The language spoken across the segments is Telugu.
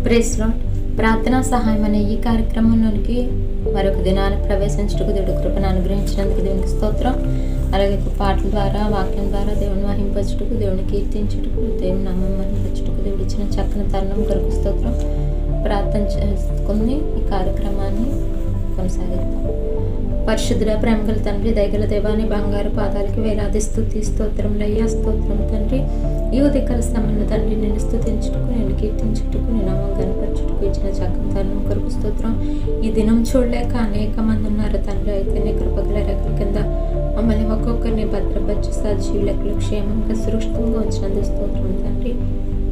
Praise lord. ప్రార్థనా సహాయం అనే ఈ కార్యక్రమంలోనికి మరొక దినాన్ని ప్రవేశించుటకు దేవుడి కృపను అనుగ్రహించినందుకు దేవునికి స్తోత్రం. అలాగే పాటల ద్వారా వాక్యం ద్వారా దేవుని మహింపరచుటకు, దేవుని కీర్తించుటకు, దేవుని నామం మహింపరచుటకు దేవుడు ఇచ్చిన చక్కని తరుణం కొరకు స్తోత్రం. ప్రార్థన చేసుకుని ఈ కార్యక్రమాన్ని కొనసాగిద్దాం. పరిశుద్ధుడ ప్రేమగల తండ్రి, దయగల దేవాని బంగారు పాదాలకి వేలాది స్తుతి స్తోత్రములయ్యా. స్తోత్రం తండ్రి. ఈ ఉదయకాల సమయంలో తండ్రి నిన్ను స్తుతించుటకు, నిన్ను కీర్తించుటకు, నీ నామం కనపరచుటకు ఇచ్చిన చక్కని తరుణం కొరకు స్తోత్రం. ఈ దినం చూడలేక అనేక మంది ఉన్నారు తండ్రి. అయితే నీ కృపగల రెక్కల కింద మమ్మల్ని ఒక్కొక్కరిని భద్రపరిచి సజీవులకు క్షేమంగా సురక్షితంగా ఉంచినందుకు స్తోత్రం తండ్రి.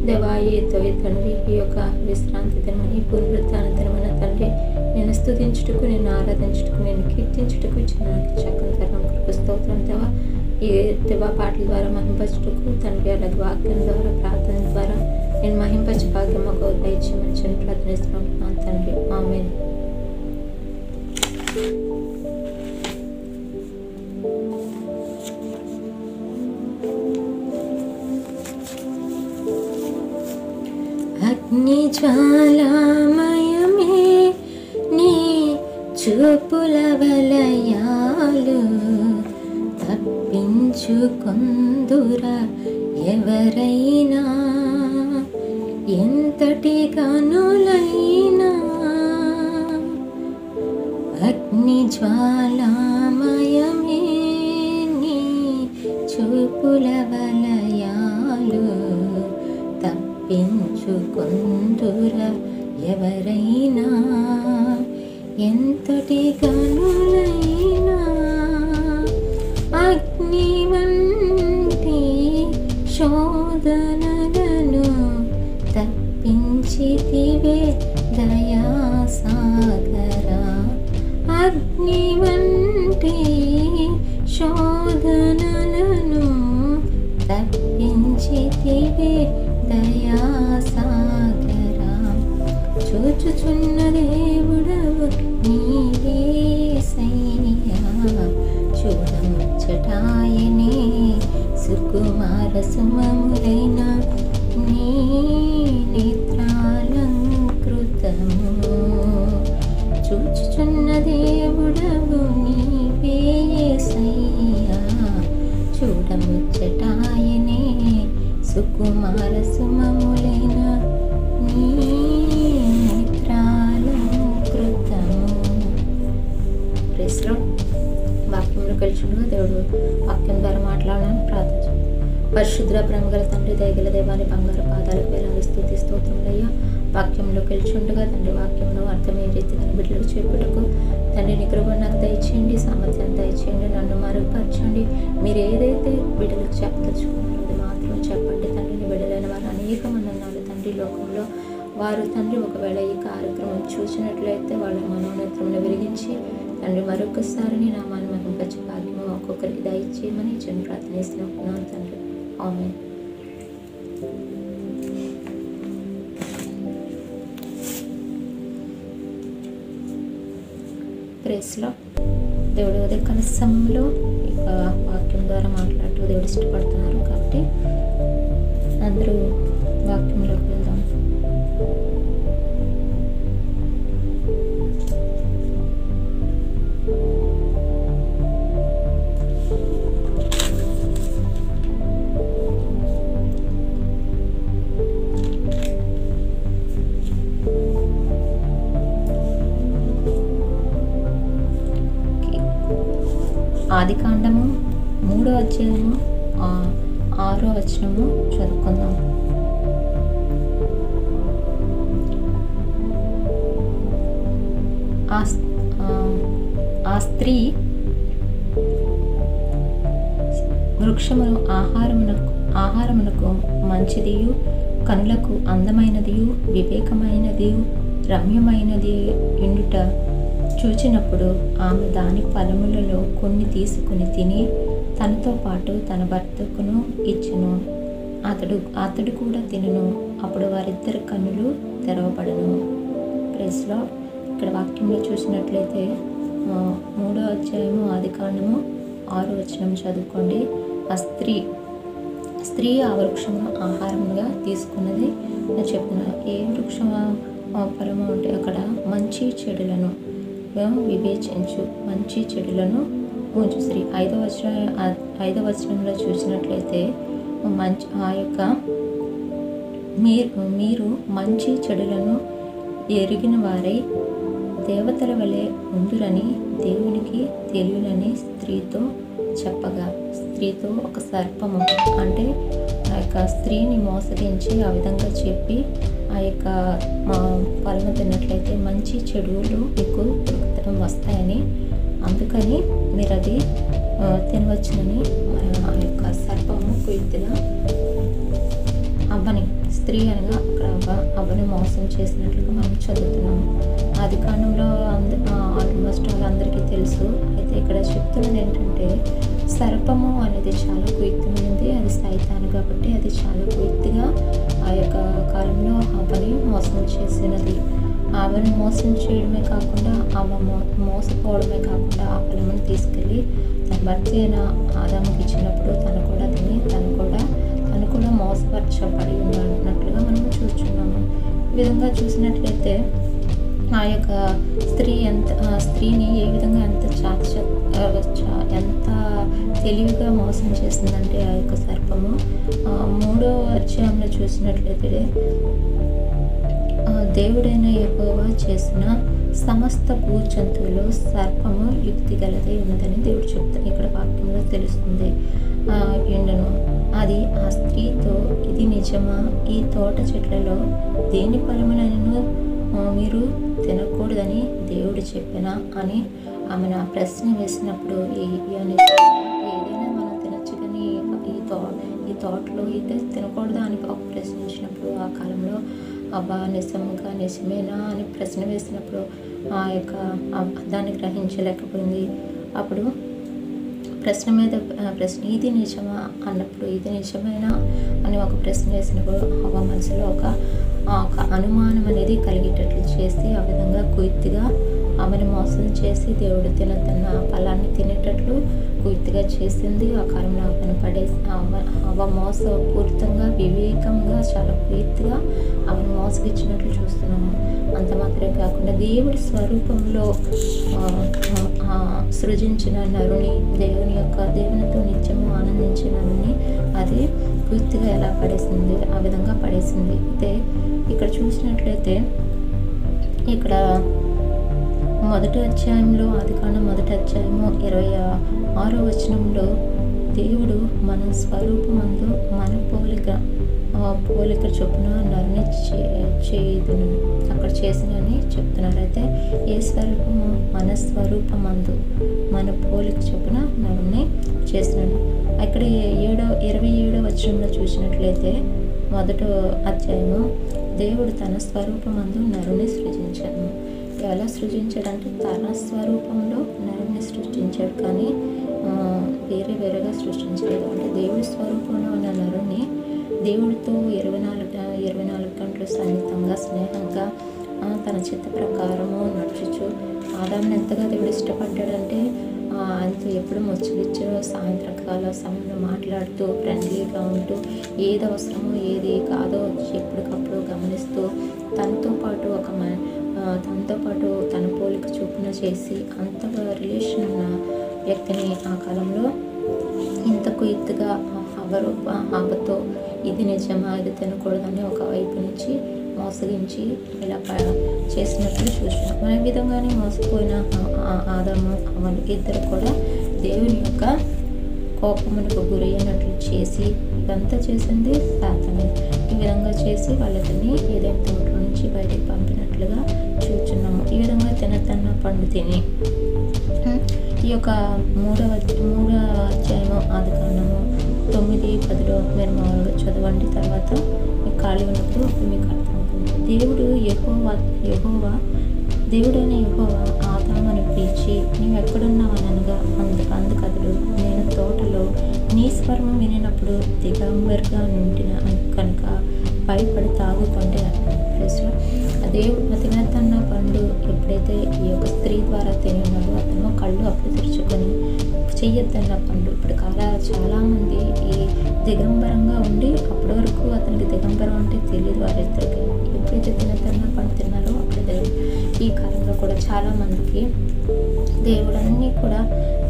దేవా, ఏతో తండ్రి ఈ యొక్క విశ్రాంతి దినమని, పునరుత్థాన దినమైన తండ్రి నేను స్తుతించుటకు, నేను ఆరాధించుటకు, నేను కీర్తించుటకు ఇచ్చిన చక్కని తరుణం కొరకు స్తోత్రం దేవా. ఈ దేవా పాటల ద్వారా మహింపరచుటకు తండ్రి, అలాగే వాక్యం ద్వారా ప్రార్థన ద్వారా నేను మహింపరచు భాగ్యం మాకు దయచేయమని ప్రార్థనిస్తున్నాను తండ్రి. ఆమేన్. అగ్ని జ్వాలామయమే నీ చూపుల వలయాలు, తప్పించుకొందురా ఎవరైనా ఎంతటి గనులైనా. అగ్ని జ్వాలామయమే నీ చూపుల వలయాలు, తప్పించుకొందురా ఎవరైనా ఎంతటి గనులైనా. అగ్ని వంటి శోధనలను తప్పించితివే దయాసాగరా. అగ్ని వంటి శోధనలను తప్పించితివే దయాసాగరా. చూచుచున్న దేవుడవు నీవేసయ్యా, చూడముచ్చటాయనే సుకుమార సుమములైన నీ నేత్రాలంకృతము. చూచుచున్న దేవుడవు నీవేసయ్యా, చూడముచ్చటాయనే సుకుమార సుమములైన నీ నేత్రాలంకృతము. Praise lord. వాక్యంలో కలిసిండుగా దేవుడు వాక్యం ద్వారా మాట్లాడాలని ప్రార్థించాం. పరిశుద్ధ ప్రేమగల తండ్రి, దయగల దేవాని బంగారు పాదాలకు వేలాది స్తుతి స్తోత్రములయ్యా. వాక్యంలో కలిసిండుగా తండ్రి, వాక్యంలో అర్థమయ్యే రీతిగా బిడ్డలకు చెప్పుటకు తండ్రి నీ కృప నాకు దయచేయండి, సామర్థ్యాన్ని దయచేయండి, నన్ను మరుగుపరచండి. మీరు ఏదైతే బిడ్డలకు చెప్పదలుచుకున్నారో అది మాత్రం చెప్పండి తండ్రి. నీ బిడ్డలైన వారు అనేక మంది ఉన్నారు తండ్రి లోకంలో. వారు తండ్రి ఒకవేళ ఈ కార్యక్రమం చూసినట్లయితే వాళ్ళ మనోనేత్రంలో విరిగించి తండ్రి మరొకసారి నీ నామాన్ని మహింపరచు భాగ్యము ఒక్కొక్కరికి దయచేయమని చిన్న ప్రార్థనిస్తున్నాను తండ్రి. ఆమేన్. Praise Lord. దేవుడు ఉదయకాల సమయంలో ఇక వాక్యం ద్వారా మాట్లాడుతూ దేవుడు ఇష్టపడుతున్నారు కాబట్టి అందరూ వాక్యంలోకి వెళ్దాం. ఆదికాండము 3వ అధ్యాయము 6వ వచనము చదువుకుందాం. ఆ స్త్రీ వృక్షమును ఆహారమునకు మంచిదియు, కనులకు అందమైనదియు, వివేకమైనదియు, రమ్యమైనది ఎండుట చూచినప్పుడు ఆమె దాని ఫలములలో కొన్ని తీసుకుని తిని తనతో పాటు తన భర్తకును ఇచ్చును. అతడు కూడా తినును. అప్పుడు వారిద్దరి కన్నులు తెరవబడును. Praise lord. ఇక్కడ వాక్యంలో చూసినట్లయితే 3వ అధ్యాయము ఆదికాండము 6వ వచనం చదువుకోండి. ఆ స్త్రీ ఆ వృక్షమును ఆహారముగా తీసుకున్నది అని చెప్పిన. ఏ వృక్షం ఫలము అంటే అక్కడ మంచి చెడులను వివేచించు, మంచి చెడులను ఉంచు స్త్రీ. 5వ వచనంలో చూసినట్లయితే ఆ యొక్క మీరు మంచి చెడులను ఎరిగిన వారై దేవతల వలె ఉందురని దేవునికి తెలియనని స్త్రీతో చెప్పగా. స్త్రీతో ఒక సర్పము అంటే ఆ యొక్క స్త్రీని మోసగించి ఆ విధంగా చెప్పి ఆ యొక్క ఫలము తిన్నట్లయితే మంచి చెడులు మీకు వస్తాయని, అందుకని మీరు అది తినవచ్చునని ఆ యొక్క సర్పము కుయుక్తిగా అవ్వని, స్త్రీ అనగా అక్కడ అవ్వని మోసం చేసినట్లుగా మనం చదువుతున్నాము. ఆది కాండంలో ఆల్మోస్ట్ అందరికీ తెలుసు. అయితే ఇక్కడ చెప్తున్నది ఏంటంటే సర్పము అనేది చాలా కుయుక్తమైనది, అది సైతాను కాబట్టి అది చాలా కుయుక్తిగా ఆ యొక్క కాలంలో అవ్వని మోసం చేసినది. ఆమెను మోసం చేయడమే కాకుండా ఆమె మోసపోవడమే కాకుండా ఆ ఫలమును తీసుకెళ్ళి తన భర్త అయిన ఆదాముకి ఇచ్చినప్పుడు తను కూడా తిని తను కూడా మోసపరచబడి ఉన్నట్లుగా మనం చూస్తున్నాము. ఈ విధంగా చూసినట్లయితే ఆ యొక్క స్త్రీని ఏ విధంగా ఎంత తెలివిగా మోసం చేసిందంటే ఆ యొక్క సర్పము 3వ అధ్యాయంలో చూసినట్లయితే దేవుడైన యెహోవా చేసిన సమస్త భూజంతువులు సర్పము యుక్తి గలదై ఉన్నదని దేవుడు చెప్తాడు. ఇక్కడ వాక్యంలో తెలుస్తుంది. ఎండను అది ఆ స్త్రీతో, ఇది నిజమా? ఈ తోట చెట్లలో దేని ఫలములను మీరు తినకూడదని దేవుడు చెప్పినా అని ఆమె నా ప్రశ్న వేసినప్పుడు ఏదైనా మనం తినచ్చు కానీ ఈ తోటలో ఇది తినకూడదా అని ఒక ప్రశ్నించినప్పుడు ఆ కాలంలో అబ్బా నిజమేనా అని ప్రశ్న వేసినప్పుడు ఆ యొక్క దాన్ని గ్రహించలేకపోయింది. అప్పుడు ప్రశ్న మీద ప్రశ్న, ఇది నిజమా అన్నప్పుడు ఇది నిజమేనా అని ఒక ప్రశ్న వేసినప్పుడు ఆ మనసులో ఒక అనుమానం అనేది కలిగేటట్లు చేసి ఆ విధంగా కుయుక్తిగా ఆమెను మోసం చేసి దేవుడు తిన్న ఫలాన్ని తినేటట్లు కుయుక్తిగా చేసింది. ఆ కాలంలో ఆమెను పడేసి మోసపూరితంగా వివేకంగా చాలా కుయుక్తిగా ఆమెను మోసగిచ్చినట్లు చూస్తున్నాము. అంత మాత్రమే కాకుండా దేవుడి స్వరూపంలో సృజించిన నరుని, దేవునితో నిత్యము ఆనందించిన నరుని అది కుయుక్తిగా ఎలా పడేసింది, ఆ విధంగా పడేసింది. అయితే ఇక్కడ చూసినట్లయితే ఇక్కడ మొదటి అధ్యాయంలో, ఆదికాండం 1వ అధ్యాయము 26వ వచనంలో దేవుడు మన స్వరూపమందు మన పోలిక చొప్పున నరుని చేయుదును అక్కడ చేసినని చెప్తున్నారు. అయితే ఏ స్వరూపము? మన స్వరూపమందు మన పోలిక చొప్పున నరుని చేసినాడు. అక్కడ 27వ వచనంలో చూసినట్లయితే 1వ అధ్యాయము దేవుడు తన స్వరూపమందు నరుని సృజించాడు. ఎలా సృజించాడంటే తన స్వరూపంలో నరుని సృష్టించాడు, కానీ వేరేగా సృష్టించలేదు. అంటే దేవుడి స్వరూపంలో ఉన్న నరుని దేవుడితో 24 గంటలు సన్నిహితంగా స్నేహంగా తన చిత్త ప్రకారము నడుచుచు ఆదాముని ఎంతగా దేవుడు ఇష్టపడ్డాడంటే ఆయనతో ఎప్పుడు ముచ్చగిచ్చో సాయంత్రకాల సమయంలో మాట్లాడుతూ ఫ్రెండ్లీగా ఉంటూ ఏది అవసరమో ఏది కాదో ఎప్పటికప్పుడు గమనిస్తూ తనతో పాటు తన పోలిక చొప్పున చేసి అంతగా రిలేషన్ ఉన్న వ్యక్తిని ఆ కాలంలో ఇంతకు ఎత్తుగా అవ్వతో ఇది నిజమా, ఇది తినకూడదని ఒక వైపు నుంచి మోసగించి ఇలా చేసినట్లు చూసినాం. మన విధంగానే మోసపోయిన ఆదాము అవ్వలు ఇద్దరు కూడా దేవుని యొక్క కోపమునకు గురి అయినట్లు చేసి ఇదంతా చేసింది సాతానే. ఈ విధంగా చేసి వాళ్ళని ఏదైనా తోట నుంచి బయటకు పంపినట్లుగా చూస్తున్నాము. ఈ విధంగా తిన్న పండు తిని ఈ యొక్క 3వ అధ్యాయము ఆదికాండము 9-10 మీరు మామూలుగా చదవండి. తర్వాత మీకు ఖాళీ ఉన్నప్పుడు మీకు అర్థమవుతుంది. దేవుడైన యెహోవా ఆదామును పిలిచి నీవెక్కడున్నావనగా అందుకతడు నేను తోటలో నీ స్వరము వినినప్పుడు దిగంబరిగా నుండిన కనుక భయపడి తాగుకుంటే ప్లేస్లో దేవుడు తినద్దన్న పండు ఎప్పుడైతే ఈ యొక్క స్త్రీ ద్వారా తిన్నాడో అతను కళ్ళు అప్పుడు తెరుచుకొని చెయ్యొద్దన్న పండు. ఇప్పుడు చాలామంది ఈ దిగంబరంగా ఉండి అప్పటి వరకు అతనికి దిగంబరం అంటే తెలియదు వారిద్దరికి. ఎప్పుడైతే తినద్దన్న పండు తిన్నారో అప్పుడు దేవుడు ఈ కాలంలో కూడా చాలామందికి దేవుడు అన్నీ కూడా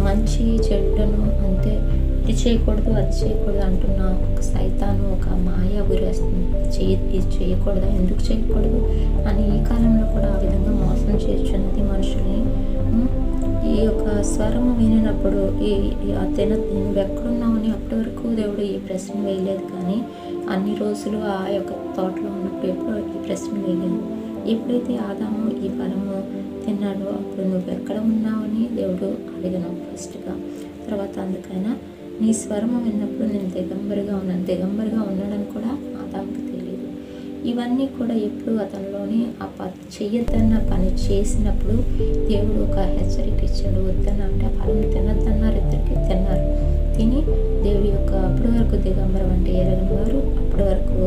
మంచి చెడును అంతే ఇది చేయకూడదు అది చేయకూడదు అంటున్న ఒక సైతాను ఒక మాయ గురేస్తుంది. ఇది చేయకూడదు ఎందుకు చేయకూడదు అని ఈ కాలంలో కూడా ఆ విధంగా మోసం చేస్తున్నది మనుషుల్ని. ఈ యొక్క స్వరము వినినప్పుడు నువ్వు ఎక్కడున్నావని అప్పటి వరకు దేవుడు ఈ ప్రశ్న వేయలేదు, కానీ అన్ని రోజులు ఆ యొక్క తోటలో ఉన్నప్పుడు ఎప్పుడు ఈ ప్రశ్న వేయలేదు. ఎప్పుడైతే ఆదాము ఈ ఫలము తిన్నాడో అప్పుడు నువ్వు ఎక్కడ ఉన్నావని దేవుడు అడిగాను ఫస్ట్గా. తర్వాత అందుకైనా నీ స్వరము విన్నప్పుడు నేను దిగంబరిగా ఉన్నాను. దిగంబరిగా ఉన్నాడని కూడా ఆదాముకి తెలియదు. ఇవన్నీ కూడా ఎప్పుడు అతనిలోని చెయ్యొద్దన్న పని చేసినప్పుడు దేవుడు ఒక హెచ్చరిక ఇచ్చాడు. వద్దన్న అంటే ఫలం తినద్దన్నారు, ఇద్దరికి తిన్నారు. తిని దేవుడి యొక్క అప్పటి వరకు దిగంబరం అంటే ఎరగని వారు, అప్పటి వరకు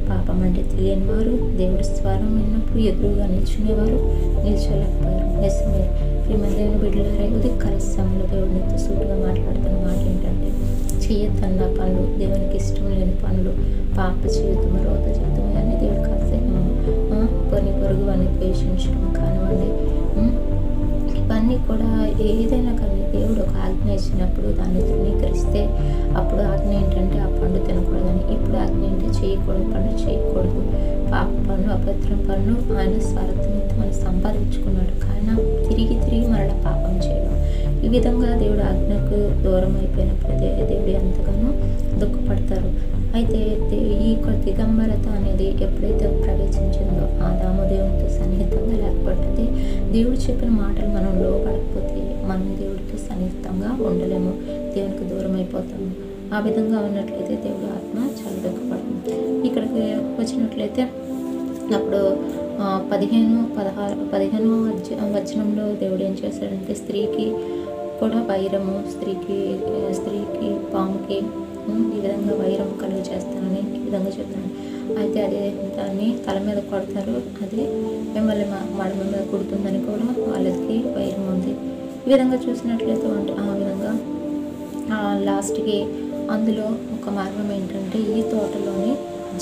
పాపం అంటే తెలియని వారు దేవుడి స్వరం విన్నప్పుడు ఎదురుగా నిల్చునేవారు, నిల్చోలేకపోయారు. నిజమే ప్రేమ దేవుని బిడ్డలారా, ఉదయకాల సమయంలో దేవుడు నీతో సూటుగా మాట్లాడుతున్న మాట ఏంటంటే చెయ్యొద్దన్న పనులు, దేవునికి ఇష్టం లేని పనులు, పాప జీవితము, రోత జీవితం అన్నీ దేవుడికి అసహ్యము. పని పొరుగు అని ద్వేషించడం కానివ్వండి, ఇవన్నీ కూడా ఏదైనా కానీ దేవుడు ఒక ఆజ్ఞ ఇచ్చినప్పుడు దాన్ని తృణీకరిస్తే అప్పుడు ఆజ్ఞ ఏంటంటే ఆ పండు తినకూడదని. ఇప్పుడు ఆజ్ఞ ఏంటంటే చేయకూడదు, పండు చేయకూడదు, పాప పన్ను అపవిత్రం పన్ను ఆయన స్వార్థనిమిత్తం మనం సంపాదించుకున్నాడు, కానీ తిరిగి మరలా పాపం చేయడం. ఈ విధంగా దేవుడు ఆజ్ఞకు దూరం అయిపోయినప్పుడు దేవుడు ఎంతగానో దుఃఖపడతారు. అయితే ఈ దిగంబరత అనేది ఎప్పుడైతే ప్రవేశించిందో ఆదాము దేవునితో సన్నిహితంగా లేకపోతే దేవుడు చెప్పిన మాటలు మనం లోపడకపోతే మనం దేవుడితో సన్నిహితంగా ఉండలేము, దేవునికి దూరం అయిపోతాము. ఆ విధంగా ఉన్నట్లయితే దేవుడు ఆత్మ చాలా దుఃఖపడుతుంది. ఇక్కడికి వచ్చినట్లయితే అప్పుడు 15వ వచనంలో దేవుడు ఏం చేశాడంటే స్త్రీకి కూడా వైరము, స్త్రీకి పాముకి ఈ విధంగా వైరం కలుగు చేస్తానని ఈ విధంగా చెప్తాను. అయితే అదే దాన్ని తల మీద కొడతారు, అది మిమ్మల్ని మడమ మీద కుడుతుందని కూడా వాళ్ళకి వైరం ఉంది. ఈ విధంగా చూసినట్లయితే ఆ విధంగా లాస్ట్కి అందులో ఒక మార్గం ఏంటంటే ఈ తోటలోని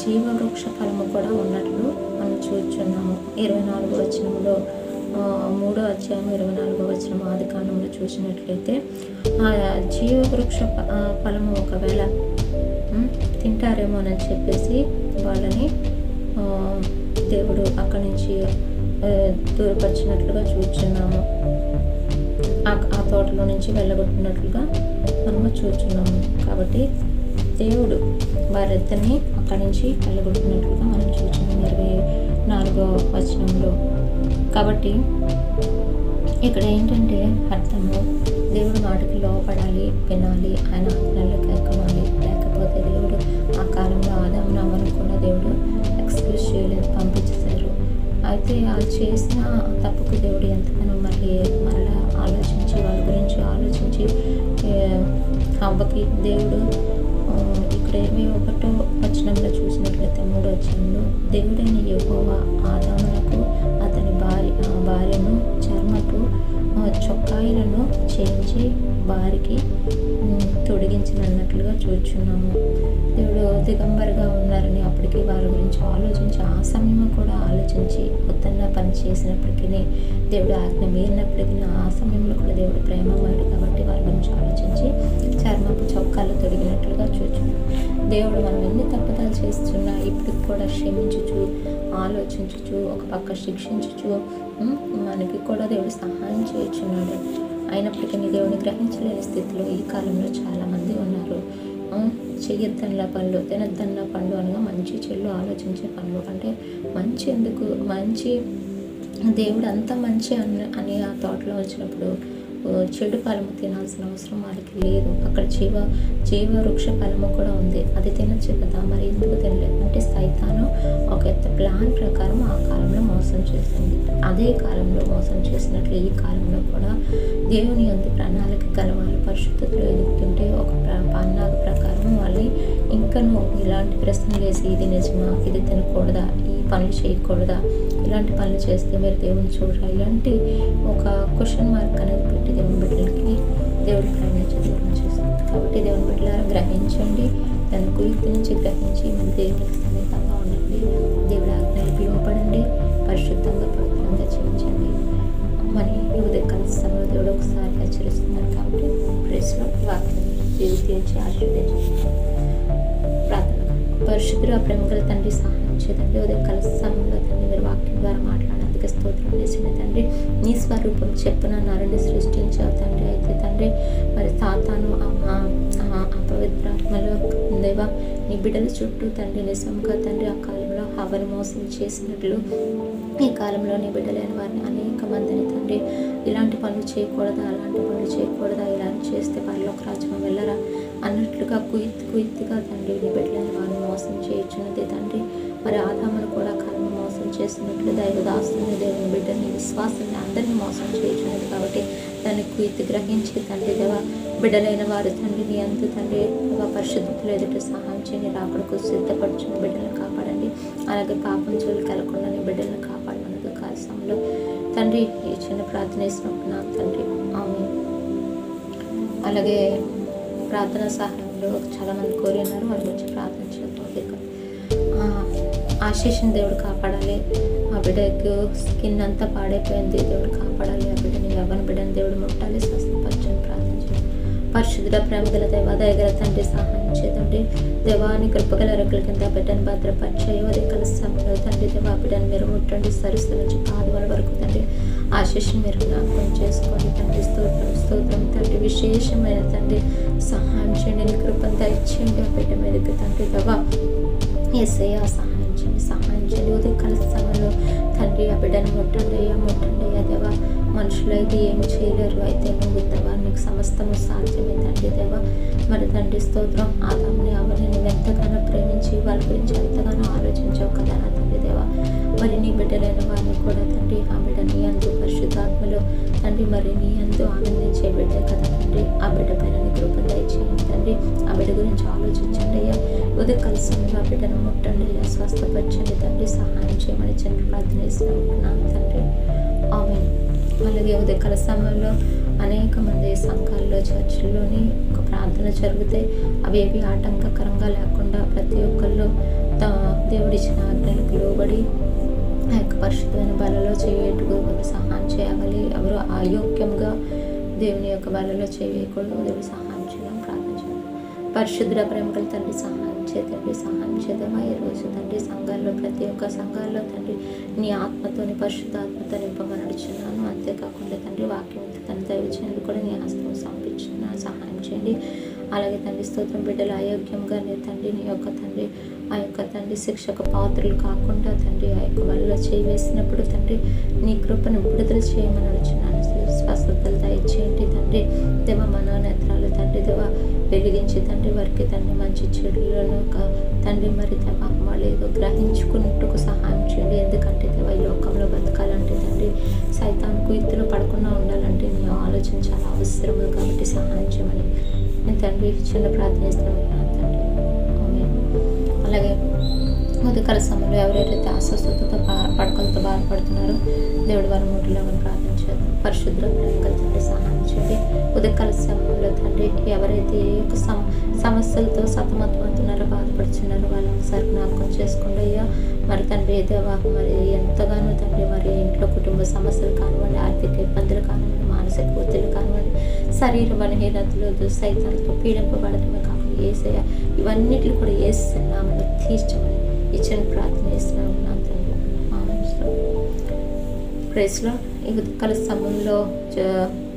జీవవృక్ష ఫలము కూడా ఉన్నట్లు మనం చూస్తున్నాము. 24వ వచనంలో 3వ అధ్యాయం 24వ వచనం ఆదికాండంలో చూసినట్లయితే ఆ జీవవృక్ష ఫలము ఒకవేళ తింటారేమో అని చెప్పేసి వాళ్ళని దేవుడు అక్కడి నుంచి దూరపరిచినట్లుగా చూస్తున్నాము. ఆ తోటలో నుంచి వెళ్ళగొట్టినట్లుగా మనము చూస్తున్నాము. కాబట్టి దేవుడు వారిద్దరిని అక్కడి నుంచి వెళ్ళగొట్టినట్లుగా మనం చూస్తున్నాం 24వ వచనంలో. కాబట్టి ఇక్కడ ఏంటంటే అర్థము, దేవుడు మాటకి లోపడాలి, వినాలి, ఆయన ఆజ్ఞలకు ఎక్కవాలి. లేకపోతే దేవుడు ఆ కాలంలో ఆదాము అవ్వను కూడా దేవుడు ఎక్స్క్యూజ్ చేయలేదు, పంపించేశారు. అయితే ఆ చేసిన తప్పుకు దేవుడు ఎంతగానో మరలా ఆలోచించి వాళ్ళ గురించి ఆలోచించి అవ్వకి దేవుడు ఇక్కడ 21వ వచనంలో చూసినట్లయితే 3వ వచనంలో దేవుడైన యెహోవా ఆదామునకు అతని భార్యను చర్మపు చొక్కాయిలను చేయించి వారికి తొడిగించినట్లుగా చూస్తున్నాము. దేవుడు దిగంబరిగా ఉన్నారని అప్పటికి వారి గురించి ఆలోచించి ఆ సమయంలో కూడా ఆలోచించి వద్దన్న పని చేసినప్పటికీ దేవుడు ఆజ్ఞ మీరినప్పటికీ ఆ సమయంలో కూడా దేవుడు ప్రేమమయుడు కాబట్టి వారి గురించి ఆలోచించి చర్మపు చొక్కాలు తొడిగినట్లుగా చూస్తున్నాం. దేవుడు మనం ఎన్ని తప్పుదాలు చేస్తున్నా ఇప్పటికి కూడా క్షమించుచు, ఆలోచించుచు, ఒక పక్క శిక్షించుచు మనకి కూడా దేవుడు సహాయం చేయుచున్నాడు. అయినప్పటికీ దేవుని గ్రహించలేని స్థితిలో ఈ కాలంలో చాలామంది ఉన్నారు. చెయ్యొద్దన్న పనులు, తినొద్దన్న పనులు అనగా మంచి చెడు ఆలోచించే పనులు. అంటే మంచి ఎందుకు, మంచి దేవుడు అంత మంచి అని ఆ తోటలో వచ్చినప్పుడు చెడు ఫలము తినాల్సిన అవసరం వారికి లేదు. అక్కడ జీవవృక్ష ఫలము కూడా ఉంది, అది తినచ్చు కదా, మరి ఎందుకు తినలేదు అంటే సైతాను ఒక ప్లాన్ ప్రకారం ఆ కాలంలో మోసం చేసింది. అదే కాలంలో మోసం చేసినట్లు ఈ కాలంలో కూడా దేవుని యందు ప్రణాళిక గల వాళ్ళు పరిశుద్ధతలో ఎదుగుతుంటే ఒక పన్నాగ ప్రకారం వాళ్ళని ఇంకనూ ఇలాంటి ప్రశ్నలు వేసి ఇది నిజమా, ఇది తినకూడదా, ఈ పనులు చేయకూడదా, ఇలాంటి పనులు చేస్తే మీరు దేవుని చూడరా, ఇలాంటి ఒక క్వశ్చన్ మార్క్ అనేది పెట్టి దేవుని బిడ్డలకి దేవుడు ప్రేమించి దూరం చేస్తుంది. కాబట్టి దేవుని బిడ్డలారా గ్రహించండి, దాని కుయుక్తి నుంచి గ్రహించి మన దేవునికి సమీపంగా ఉండండి, దేవుడి ఆజ్ఞలకు లోపడండి, పరిశుద్ధంగా పవిత్రంగా జీవించండి. మరి ఉదయకాల సమయంలో దేవుడు ఒకసారి హెచ్చరిస్తున్నారు. కాబట్టి ప్రేస్లో వాక్యం జీవించి ఆశీర్వదించండి. ప్రార్థన. పరిశుద్ధుడు ప్రేమగల తండ్రి సహాయం చేయండి. ఉదయకాల సమయంలో తండ్రి మీరు వాక్యం ద్వారా మాట్లాడేందుకు స్తోత్రం చేసిన తండ్రి, నీ స్వరూపం చెప్పున నరుని సృష్టించావు తండ్రి. అయితే తండ్రి మరి సాతాను అపవిత్రాత్మలో దేవా నీ బిడ్డల చుట్టూ తండ్రి నిజంగా తండ్రి ఆ కాలంలో హవను మోసం చేసినట్లు ఈ కాలంలో నీ బిడ్డలైన వారిని అనేక మందిని తండ్రి ఇలాంటి పనులు చేయకూడదా, అలాంటి పనులు చేయకూడదా, ఇలాంటి చేస్తే పరలోక రాజ్యం వెళ్ళరా అన్నట్లుగా కుయిత్తుగా తండ్రి నీ బిడ్డలైన వారిని మోసం చేయించున్నది తండ్రి. మరి ఆదామును కూడా కాలంలో మోసం చేసినట్లు దైవదాసుని దేవుని బిడ్డని విశ్వాసాన్ని అందరినీ మోసం చేయించున్నది. కాబట్టి దాన్ని కుయిత్తు గ్రహించి తండ్రి దేవ బిడ్డలైన వారు తండ్రి నీ అందు తండ్రి పరిశుద్ధతలు ఎదుట సహాయం చేయని రాకడకు సిద్ధపడుచున్న బిడ్డలను కాపాడండి. అలాగే పాపం జోలికి వెళ్లకుండా నీ బిడ్డలను కాపాడమన్నది కాలశంలో తండ్రి ఈ చిన్న ప్రార్థన ఇస్తున్నాం తండ్రి. ఆమేన్. అలాగే ప్రార్థన సహాయంలో చాలామంది కోరి ఉన్నారు, వాళ్ళ గురించి ప్రార్థన చేద్దాం. ఆశీస్సుని దేవుడు కాపాడాలి. ఆ బిడ్డకు స్కిన్ అంతా పాడైపోయింది, దేవుడు కాపాడాలి. ఆ బిడ్డని యవ్వన బిడ్డని దేవుడు ముట్టాలి, స్వస్థపరచని ప్రార్థించాలి. పరిశుద్ధ ప్రేమగల దేవా దయగల తండ్రి సహాయం చేయండి. దేవాని కృపగల రెక్కల కింద బిడ్డను భద్రపరిచే ఉదయకాల సమయంలో తండ్రి దేవా బిడ్డను మీరు ముట్టండి. సరస్సు నుంచి పాదముల వరకు తండ్రి ఆశీస్సుని మీరు జ్ఞాపకం చేసుకోండి తండ్రి. స్తోత్రం తండ్రి. విశేషమైన తండ్రి సహాయం చేయండి, నీ కృపను దయచేయండి ఆ బిడ్డ మీదకి తండ్రి దేవా. యేసయ్యా సహాయం చేయండి. ఉదయకాల సమయంలో తండ్రి ఆ బిడ్డను ముట్టండి అయ్యా దేవా. మనుషులైతే ఏమి చేయలేరు, అయితే నువ్వు దేవా నీకు సమస్తము సాధ్యమే తండ్రి దేవా. మరి తండ్రి స్తోత్రం. ఆదాముని అవ్వని నువ్వు ఎంతగానో ప్రేమించి వాళ్ళ గురించి ఎంతగానో ఆలోచించావు కదా నా తండ్రి దేవా. మరి నీ బిడ్డలైన వారిని కూడా తండ్రి ఆ బిడ్డ నీ అందు పరిశుద్ధాత్మలో తండ్రి మరి నీ అందు ఆనందించే బిడ్డ కదా తండ్రి. ఆ బిడ్డ పైన నీ కృపను దయచేయండి తండ్రి. ఆ బిడ్డ గురించి ఆలోచించండి అయ్యా. ఉదయకాల సమయంలో ఆ బిడ్డను ముట్టండి అయ్యా, స్వస్థపరచండి తండ్రి. సహాయం చేయమని చిన్న ప్రార్థన చేస్తున్నాను తండ్రి. ఆమేన్. అలాగే ఉదయకాల సమయంలో అనేక మంది సంఘాల్లో చర్చిల్లోని ఒక ప్రార్థన జరిగితే అవి ఏవి ఆటంకకరంగా లేకుండా ప్రతి ఒక్కళ్ళు దేవుడిచ్చిన ఆజ్ఞలకు లోబడి ఆ యొక్క పరిశుద్ధమైన బలలో చేయటకు సహాయం చేయాలి. ఎవరు అయోగ్యంగా దేవుని యొక్క బలలో చేయకూడదు. దేవుడు సహాయం చేయడం ప్రార్థన చేయాలి. పరిశుద్ధ ప్రేమగల తండ్రి సహాయం చేద్దామా. ఈ రోజు తండ్రి సంఘాల్లో ప్రతి ఒక్క సంఘాల్లో తండ్రి నీ ఆత్మతోని పరిశుద్ధాత్మతో నింపమని నడుచున్నాను. అంతేకాకుండా తండ్రి వాక్యం తన దైవజనులు కూడా నీ హస్తం సమర్పించున్నాను, సహాయం చేయండి. అలాగే తండ్రి స్తోత్రం. బిడ్డలు అయోగ్యంగా నీ తండ్రి నీ యొక్క తండ్రి ఆ యొక్క తండ్రి శిక్షకు పాత్రలు కాకుండా తండ్రి ఆ యొక్క వల్ల చేసినప్పుడు తండ్రి నీ కృపను విడుదల చేయమని నడుచున్నాను. స్వస్థతలు దయచేయండి తండ్రి దేవ. మనోనేత్రాలు తండ్రి దేవ వెలిగించి తండ్రి వారికి తండ్రి మంచి చెడులను తండ్రి మరి దేవ వాళ్ళు ఏదో గ్రహించుకున్నట్టుకు సహాయం చేయండి. ఎందుకంటే దేవ ఈ లోకంలో బతకాలంటే తండ్రి సైతాను కుయుక్తిలో పడకుండా ఉండాలంటే నీ ఆలోచన చాలా అవసరము. కాబట్టి సహాయం చేయమని నేను తండ్రి చిన్న ప్రార్థన చేస్తున్నాను తండ్రి. అలాగే ఉదయకాల సమయంలో ఎవరైతే అస్వస్థతతో పడకలతో బాధపడుతున్నారో దేవుడి వారి ముట్టులో ప్రార్థన చేద్దాం. పరిశుద్ధ ప్రేమగల తండ్రి సహాయం చేయండి. ఉదయకాల సమయంలో తండ్రి ఎవరైతే ఏ యొక్క సమస్యలతో సతమతమవుతున్నారో బాధపడుతున్నారో వాళ్ళని ఒకసారి జ్ఞాపకం చేసుకోండి అయ్యా. మరి తండ్రి దేవా మరి ఎంతగానో తండ్రి మరి ఇంట్లో కుటుంబ సమస్యలు కానివ్వండి, ఆర్థిక ఇబ్బందులు కానివ్వండి, మానసిక ఒత్తిడి కానివ్వండి, శరీర బలహీనతలు సైతాలతో పీడింపబడటమే కాకుండా యేసయ్య ఇవన్నిటిని కూడా యేసునామములో తీర్చమని ఇచ్చిన ప్రార్థన చేస్తున్నాను తండ్రి. Praise lord. ఈ ఉదయకాల సమయంలో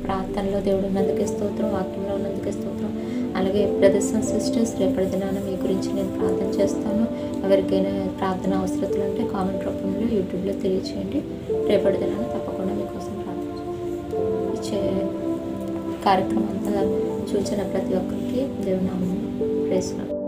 ప్రార్థనలో దేవుడు ఉన్నందుకే స్తోత్రం, వాక్యంలో ఉన్నందుకే స్తోత్రం. అలాగే బ్రదర్స్ అండ్ సిస్టర్స్ రేపటి దినాన మీ గురించి నేను ప్రార్థన చేస్తాను. ఎవరికైనా ప్రార్థన అవసరతలు ఉంటే కామెంట్ రూపంలో యూట్యూబ్లో తెలియచేయండి. రేపటి దినాన తప్పకుండా మీకోసం ప్రార్థన ఇచ్చే కార్యక్రమం అంతా చూసిన ప్రతి ఒక్కరికి దేవుని నామములో ప్రైజ్ లార్డ్.